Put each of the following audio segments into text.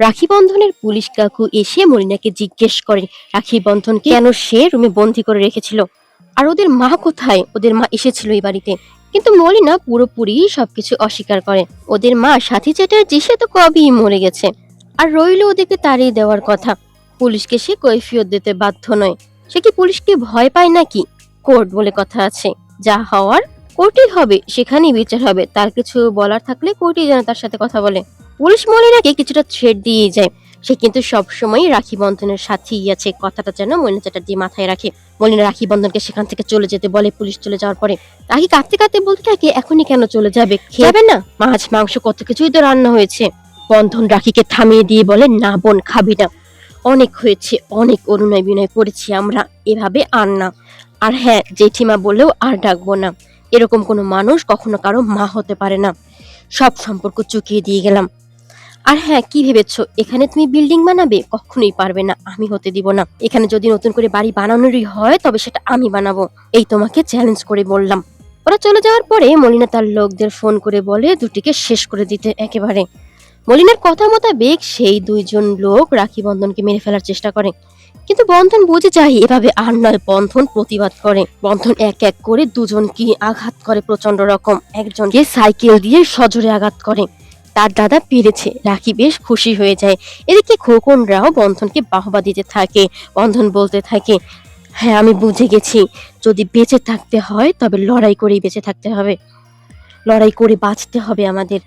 রাখি বন্ধনের পুলিশ কাকু এসে মরিনাকে জিজ্ঞেস করে রাখি বন্ধনকে কেন সে রুমে বন্দি করে রেখেছিল, আর ওদের মা কোথায়। ওদের মা এসেছিল এই বাড়িতে, কিন্তু মলিনা পুরোপুরি সবকিছু অস্বীকার করে। ওদের মা সাথী চ্যাটার্জি সে তো কবেই মরে গেছে, আর রইল ওদেরকে তাড়িয়ে দেওয়ার কথা। পুলিশকে সে কৈফিয়ত দিতে বাধ্য নয়। সে কি পুলিশকে ভয় পায় নাকি? কোর্ট বলে কথা আছে, যা হওয়ার কোর্টেই হবে, সেখানেই বিচার হবে। তার কিছু বলার থাকলে কোর্টেই যেন তার সাথে কথা বলে। পুলিশ মলিনাকে কিছুটা থ্রেট দিয়ে যায়, সে কিন্তু সবসময় রাখি বন্ধনের সাথেই আছে, কথাটা যেন মলিনা চ্যাটার্জি মাথায় রাখে। মলিনা রাখি বন্ধনকে সেখান থেকে চলে যেতে বলে। পুলিশ চলে যাওয়ার পরে রাখি কাঁদতে কাঁদতে বলতে থাকে, এখনই কেন চলে যাবে, খেয়ে না, মাছ মাংস কত কিছুই তো রান্না হয়েছে। বন্ধন রাখিকে থামিয়ে দিয়ে বলে, না বোন, খাবি না, অনেক হয়েছে, অনেক অনুনয় বিনয় করেছি আমরা, এভাবে আর না। আর হ্যাঁ, জেঠিমা বলেও আর ডাকবো না। এরকম কোনো মানুষ কখনো কারো মা হতে পারে না। সব সম্পর্ক চুকিয়ে দিয়ে গেলাম। আর হ্যাঁ, কি ভেবেছো এখানে তুমি বিল্ডিং বানাবে? কখনোই পারবে না, আমি হতে দিব না। এখানে যদি নতুন করে বাড়ি বানানোরই হয় তবে সেটা আমি বানাবো, এই তোমাকে চ্যালেঞ্জ করে বললাম। ওরা চলে যাওয়ার পরে মলিনা তার লোকদের ফোন করে বলে দুটিকে শেষ করে দিতে একেবারে। মলিনার কথা মোতাবেক সেই দুইজন লোক রাখি বন্ধনকে মেরে ফেলার চেষ্টা করে, কিন্তু বন্ধন বুঝে যায় এভাবে আর নয়। বন্ধন প্রতিবাদ করে। বন্ধন এক এক করে দুজনকে আঘাত করে প্রচন্ড রকম। একজনকে সাইকেল দিয়ে সজোরে আঘাত করে। তার দাদা পেরেছে, রাখি বেশ খুশি হয়ে যায়। এদিকে খোকনরাও বন্ধনকে বাহবা দিতে থাকে। বন্ধন বলতে থাকে, হ্যাঁ আমি বুঝে গেছি, যদি বেঁচে থাকতে হয় তবে লড়াই করেই বেঁচে থাকতে হবে, লড়াই করে বাঁচতে হবে আমাদের।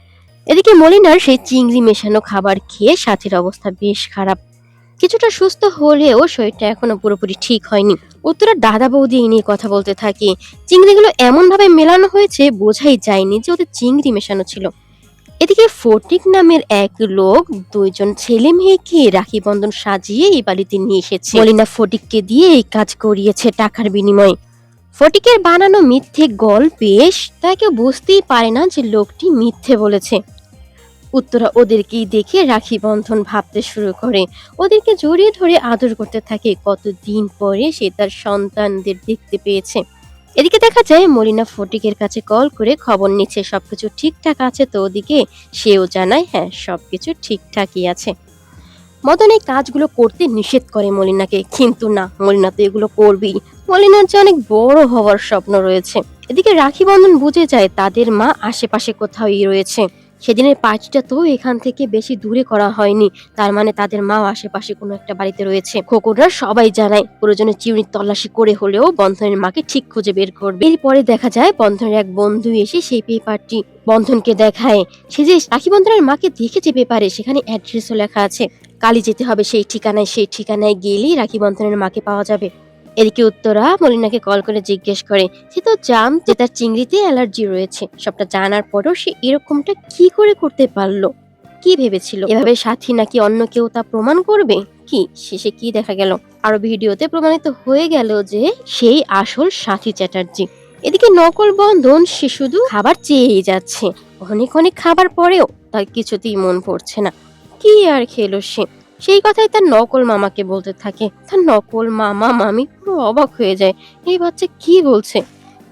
এদিকে মলিনার সেই চিংড়ি মেশানো খাবার খেয়ে সাথীর অবস্থা বেশ খারাপ। কিছুটা সুস্থ হলেও শরীরটা এখনো পুরোপুরি ঠিক হয়নি। উত্তরার দাদা বৌদি এই নিয়ে কথা বলতে থাকে। চিংড়িগুলো এমন ভাবে মেলানো হয়েছে বোঝাই যায়নি যে ওদের চিংড়ি মেশানো ছিল। এদিকে ফটিক নামের এক লোক দুইজন ছেলে মেয়েকে রাখি বন্ধন সাজিয়ে এই বাড়িতে নিয়ে এসেছে। মলিনা ফটিককে দিয়ে এই কাজ করিয়েছে টাকার বিনিময়ে। ফটিকের বানানো মিথ্যে গল্পে তাকে বুঝতেই পারে না যে লোকটি মিথ্যে বলেছে। উত্তরা ওদেরকেই দেখে রাখি বন্ধন ভাবতে শুরু করে। ওদেরকে জড়িয়ে ধরে আদর করতে থাকে। কতদিন পরে সে তার সন্তানদের দেখতে পেয়েছে। এদিকে দেখা যায় মলিনা ফটিকের কাছে কল করে খবর নিচ্ছে সবকিছু ঠিকঠাক আছে তো। ওদিকে সেও জানায় হ্যাঁ সবকিছু ঠিকঠাকই আছে। মদন এই কাজগুলো করতে নিষেধ করে মলিনাকে, কিন্তু না, মলিনা তো এগুলো করবেই। মলিনার যে অনেক বড় হওয়ার স্বপ্ন রয়েছে। এদিকে রাখি বন্ধন বুঝে যায় তাদের মা আশেপাশে কোথাওই রয়েছে। সেদিনের পার্টিটা তো এখান থেকে বেশি দূরে করা হয়নি, তার মানে তাদের মা আশেপাশে কোনো একটা বাড়িতে রয়েছে। খোকনরা সবাই জানায় প্রয়োজনে চিউনির তল্লাশি করে হলেও বন্ধনের মাকে ঠিক খুঁজে বের করবে। এরপরে দেখা যায় বন্ধনের এক বন্ধু এসে সেই পেপারটি বন্ধনকে দেখায়। সে যে রাখি বন্ধনের মাকে দেখেছে পেপারে, সেখানে অ্যাড্রেসও লেখা আছে। কালি যেতে হবে সেই ঠিকানায়, সেই ঠিকানায় গেলেই রাখি বন্ধনের মাকে পাওয়া যাবে। এদিকে উত্তরা মলিনাকে কল করে জিজ্ঞেস করে, সে তো জানত যে তার চিংড়িতে অ্যালার্জি রয়েছে। সবটা জানার পরও সে এরকমটা কি করে করতে পারলো? কি ভেবেছিল এভাবে সাথী নাকি অন্য কেউ তা প্রমাণ করবে? কি শেষে কি দেখা গেল? আরো ভিডিওতে প্রমাণিত হয়ে গেল যে সেই আসল সাথী চ্যাটার্জি। এদিকে নকল বন্ধন সে শুধু খাবার চেয়েই যাচ্ছে। অনেক অনেক খাবার পরেও তার কিছুতেই মন পড়ছে না। কি আর খেলো সে? সেই কথাই তার নকল মামাকে বলতে থাকে। তার নকল মামা মামি পুরো অবাক হয়ে যায়, এই বাচ্চা কি বলছে?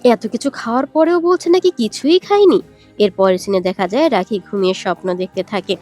এত কিছু খাওয়ার পরেও বলছে নাকি কিছুই খায়নি। এরপরের সিনে দেখা যায় রাখি ঘুমিয়ে স্বপ্ন দেখতে থাকে।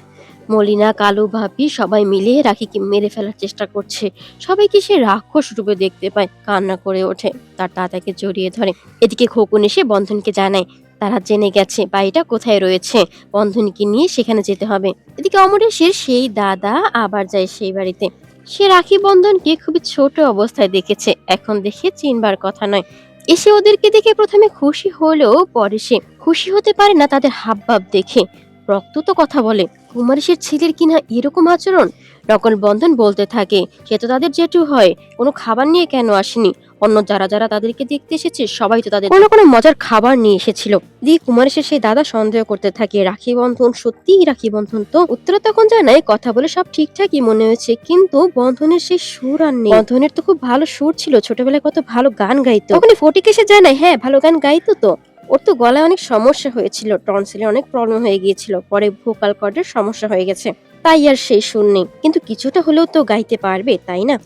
মলিনা, কালু, ভাবি সবাই মিলে রাখিকে মেরে ফেলার চেষ্টা করছে। সবাইকে সে রাক্ষস রূপে দেখতে পায়, কান্না করে ওঠে, তার দাদাকে জড়িয়ে ধরে। এদিকে খোকন এসে বন্ধনকে জানায় তারা জেনে গেছে বাড়িটা কোথায় রয়েছে, বন্ধনকে নিয়ে সেখানে যেতে হবে। এদিকে অমরেশের সেই দাদা আবার যায় সেই বাড়িতে। সে রাখি বন্ধনকে খুবই ছোট অবস্থায় দেখেছে, এখন দেখে চিনবার কথা নয়। এসে ওদেরকে দেখে প্রথমে খুশি হলেও পরে সে খুশি হতে পারে না তাদের হাবভাব দেখে। রক্ত তো কথা বলে, কুমারীশের ছেলের কিনা এরকম আচরণ। নকল বন্ধন বলতে থাকে সে তো তাদের জেঠু হয়, কোনো খাবার নিয়ে কেন আসেনি? অন্য যারা যারা তাদেরকে দেখতে এসেছে সবাই তো তাদের কোনো কোনো মজার খাবার নিয়ে এসেছিল। দিয়ে কুমারীশের সেই দাদা সন্দেহ করতে থাকে রাখি বন্ধন সত্যিই রাখি বন্ধন তো। উত্তরা তখন জানায় কথা বলে সব ঠিকঠাকই মনে হয়েছে, কিন্তু বন্ধনের সেই সুর আর নেই। বন্ধনের তো খুব ভালো সুর ছিল, ছোটবেলায় কত ভালো গান গাইতো। তখন ফটিক এসে জানায় হ্যাঁ ভালো গান গাইতো তো, ওর তো গলায় অনেক সমস্যা হয়েছিল, টনসিলের অনেক প্রবলেম হয়ে গিয়েছিল, পরে ভোকাল কর্ডের সমস্যা হয়ে গেছে, তাই আর সেই সুর নেই, কিন্তু কিছুটা হলেও তো গাইতে পারবে তাই না?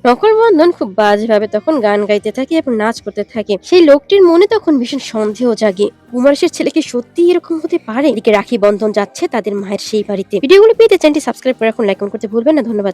নকল বন্ধন খুব বাজেভাবে তখন গান গাইতে থাকে এবং নাচ করতে থাকে। সেই লোকটির মনে তখন ভীষণ সন্দেহ জাগে, উমারেশের ছেলে কি সত্যি এরকম হতে পারে? এদিকে রাখি বন্ধন যাচ্ছে তাদের মায়ের সেই বাড়িতে। ভিডিওগুলো পেতে চ্যানেলটি সাবস্ক্রাইব করে রাখুন, লাইক করতে ভুলবেন না। ধন্যবাদ।